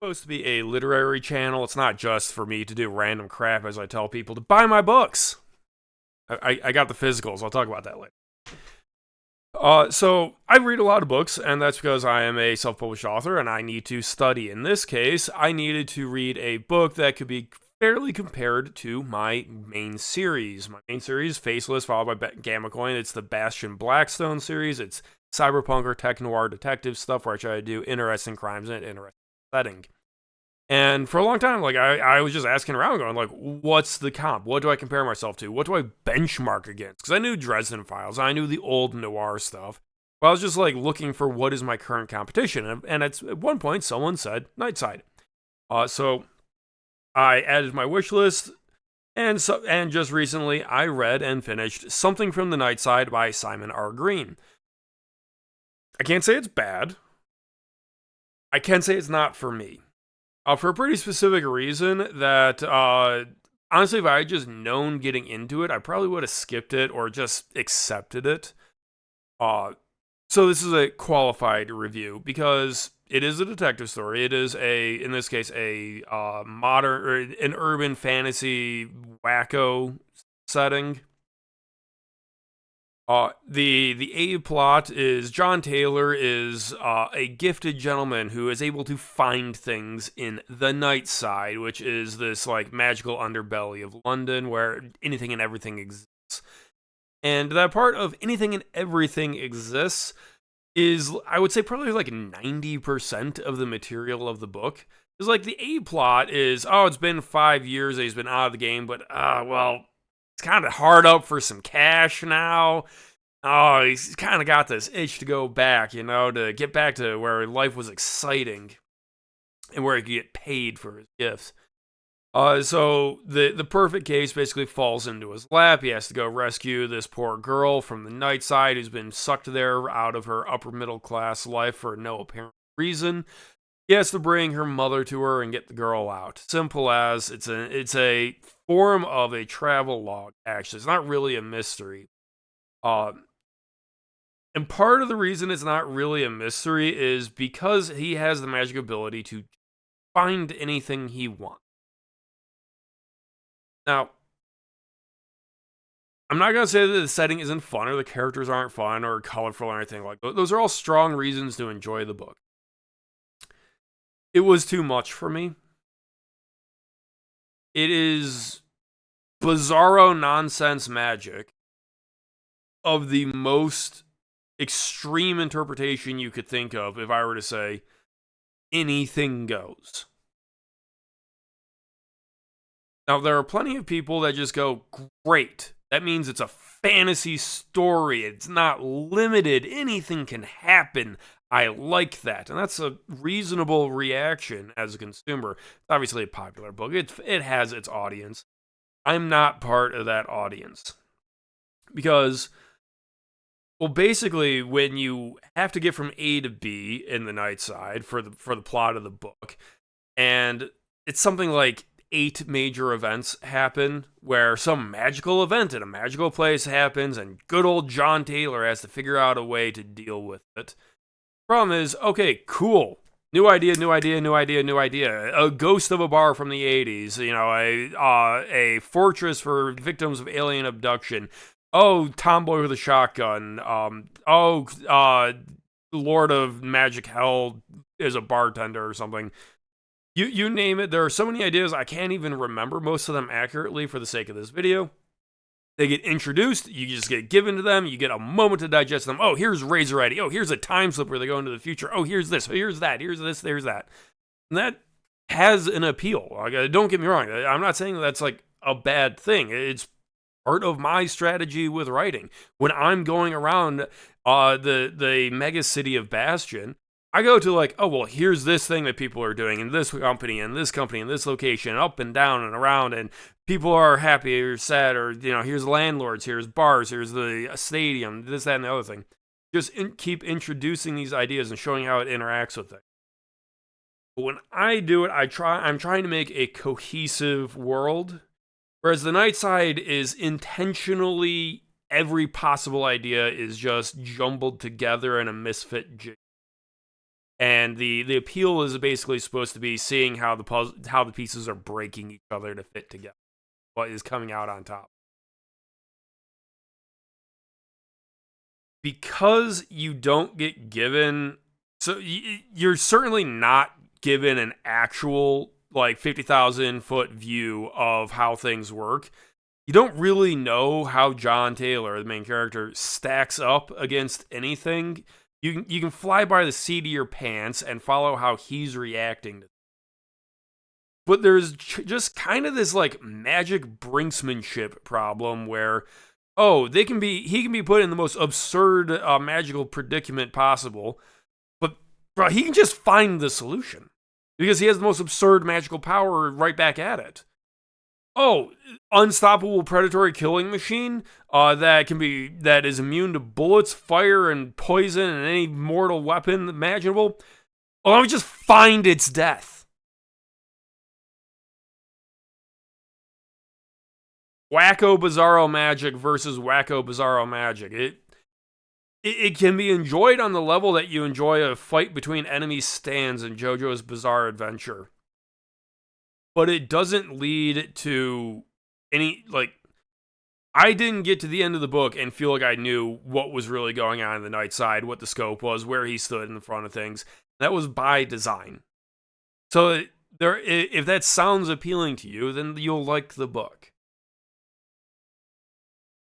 Supposed to be a literary channel. It's not just for me to do random crap as I tell people to buy my books. I got the physicals. I'll talk about that later. So I read a lot of books, and that's because I am a self-published author and I need to study. In this case, I needed to read a book that could be fairly compared to my main series. My main series, Faceless, followed by Gamma Coin. It's the Bastion Blackstone series. It's cyberpunk or tech noir detective stuff where I try to do interesting crimes in an interesting setting. And for a long time, like I was just asking around, going like, "What's the comp? What do I compare myself to? What do I benchmark against?" Because I knew Dresden Files, I knew the old noir stuff, but I was just like looking for what is my current competition. And at one point, someone said Nightside. So I added my wish list, and just recently, I read and finished Something from the Nightside by Simon R. Green. I can't say it's bad. I can say it's not for me. For a pretty specific reason that, honestly, if I had just known getting into it, I probably would have skipped it or just accepted it. So this is a qualified review because it is a detective story. It is in this case, a modern or an urban fantasy wacko setting. The A plot is John Taylor is a gifted gentleman who is able to find things in the Nightside, which is this like magical underbelly of London where anything and everything exists. And that part of anything and everything exists is, I would say, probably like 90% of the material of the book. Because like the A plot is, oh, it's been 5 years that he's been out of the game, but well, it's kind of hard up for some cash now. Oh, he's kind of got this itch to go back, to get back to where life was exciting and where he could get paid for his gifts. So the perfect case basically falls into his lap. He has to go rescue this poor girl from the Nightside who's been sucked there out of her upper middle class life for no apparent reason. He has to bring her mother to her and get the girl out. Simple as it's a form of a travel log. Actually, it's not really a mystery. And part of the reason it's not really a mystery is because he has the magic ability to find anything he wants. Now, I'm not going to say that the setting isn't fun or the characters aren't fun or colorful or anything like that. Those are all strong reasons to enjoy the book. It was too much for me. It is bizarro nonsense magic of the most extreme interpretation you could think of if I were to say anything goes. Now, there are plenty of people that just go, great. That means it's a fantasy story. It's not limited. Anything can happen. I like that. And that's a reasonable reaction as a consumer. It's obviously a popular book. It has its audience. I'm not part of that audience. Because, well, basically, when you have to get from A to B in the Nightside for the plot of the book, and it's something like 8 major events happen where some magical event in a magical place happens and good old John Taylor has to figure out a way to deal with it. Problem is, okay, cool. New idea. A ghost of a bar from the 80s, a fortress for victims of alien abduction. Oh, tomboy with a shotgun. Lord of Magic Hell is a bartender or something. You name it. There are so many ideas, I can't even remember most of them accurately for the sake of this video. They get introduced, you just get given to them, you get a moment to digest them. Oh, here's Razor Eddy. Oh, here's a time slip where they go into the future. Oh, here's this, here's that, here's this, there's that. And that has an appeal. Like, don't get me wrong. I'm not saying that's like a bad thing. It's part of my strategy with writing. When I'm going around the mega city of Bastion, I go to like, oh, well, here's this thing that people are doing in this company, and this company, in this location, up and down and around, and people are happy or sad, or, here's landlords, here's bars, here's the stadium, this, that, and the other thing. Just keep introducing these ideas and showing how it interacts with things. But when I do it, I'm trying to make a cohesive world, whereas the Nightside is intentionally, every possible idea is just jumbled together in a misfit jig. And the appeal is basically supposed to be seeing how the pieces are breaking each other to fit together. What is coming out on top. Because you don't get given, so you're certainly not given an actual like 50,000 foot view of how things work. You don't really know how John Taylor, the main character, stacks up against anything. You can fly by the seat of your pants and follow how he's reacting to. But there's just kind of this like magic brinksmanship problem where, oh, he can be put in the most absurd magical predicament possible, but bro, he can just find the solution because he has the most absurd magical power right back at it. Oh, unstoppable predatory killing machine that is immune to bullets, fire, and poison, and any mortal weapon imaginable. Oh, let me just find its death. Whacko Bizarro magic versus Whacko Bizarro magic. It can be enjoyed on the level that you enjoy a fight between enemy stands in JoJo's Bizarre Adventure. But it doesn't lead to any, like, I didn't get to the end of the book and feel like I knew what was really going on in the Nightside, what the scope was, where he stood in the front of things. That was by design. So if that sounds appealing to you, then you'll like the book.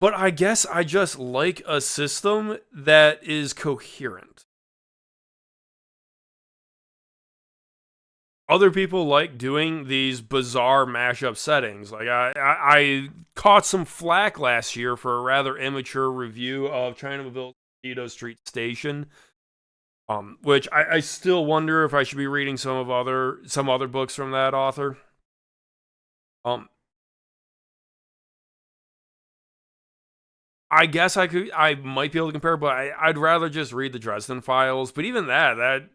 But I guess I just like a system that is coherent. Other people like doing these bizarre mashup settings. Like I caught some flack last year for a rather immature review of Chinaville's Edo Street Station, which I still wonder if I should be reading some other books from that author. I guess I might be able to compare, but I'd rather just read the Dresden Files. But even that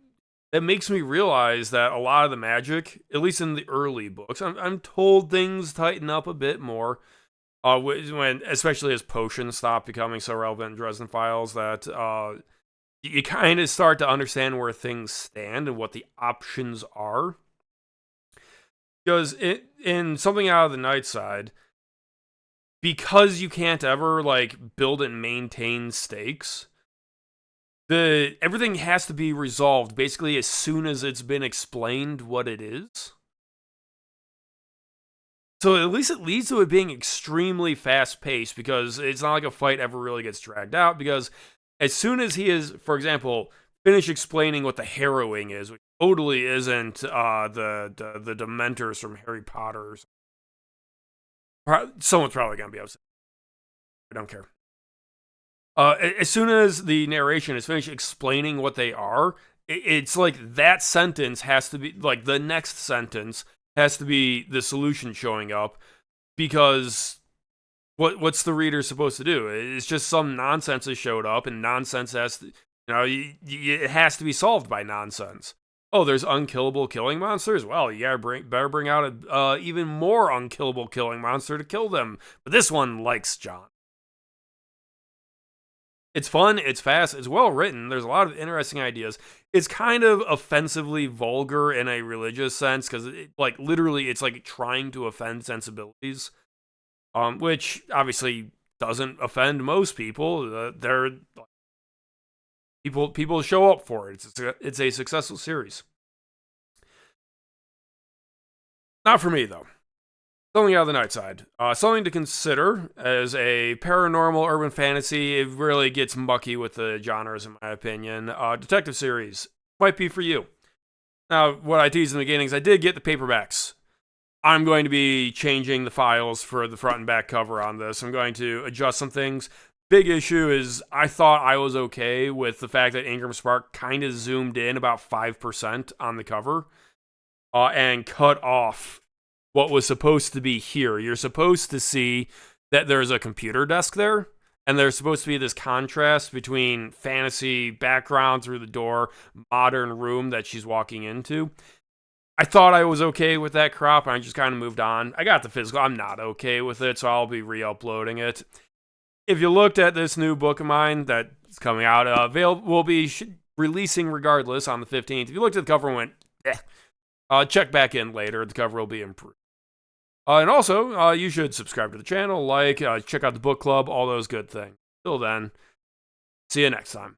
makes me realize that a lot of the magic, at least in the early books, I'm told things tighten up a bit more. When especially as potions stop becoming so relevant in Dresden Files that you kind of start to understand where things stand and what the options are. Because in something out of the Nightside, because you can't ever like build and maintain stakes, everything has to be resolved basically as soon as it's been explained what it is. So at least it leads to it being extremely fast paced because it's not like a fight ever really gets dragged out. Because as soon as he is, for example, finished explaining what the harrowing is, which totally isn't the Dementors from Harry Potter. Someone's probably gonna be upset. I don't care. As soon as the narration is finished explaining what they are, it's like that sentence has to be like the next sentence has to be the solution showing up because what's the reader supposed to do? It's just some nonsense has showed up and nonsense has to, it has to be solved by nonsense. Oh, there's unkillable killing monsters? Well, you better bring out a even more unkillable killing monster to kill them. But this one likes John. It's fun, it's fast, it's well written. There's a lot of interesting ideas. It's kind of offensively vulgar in a religious sense because, literally, it's like trying to offend sensibilities, which obviously doesn't offend most people. People show up for it. It's a successful series. Not for me though. Something out of the Nightside. Something to consider as a paranormal urban fantasy. It really gets mucky with the genres, in my opinion. Detective series might be for you. Now, what I teased in the beginning is I did get the paperbacks. I'm going to be changing the files for the front and back cover on this. I'm going to adjust some things. Big issue is I thought I was okay with the fact that Ingram Spark kind of zoomed in about 5% on the cover and cut off what was supposed to be here. You're supposed to see that there's a computer desk there, and there's supposed to be this contrast between fantasy background through the door, modern room that she's walking into. I thought I was okay with that crop, and I just kind of moved on. I got the physical. I'm not okay with it, so I'll be re-uploading it. If you looked at this new book of mine that's coming out, will be releasing regardless on the 15th. If you looked at the cover and went, check back in later. The cover will be improved. And also, you should subscribe to the channel, check out the book club, all those good things. Till then, see you next time.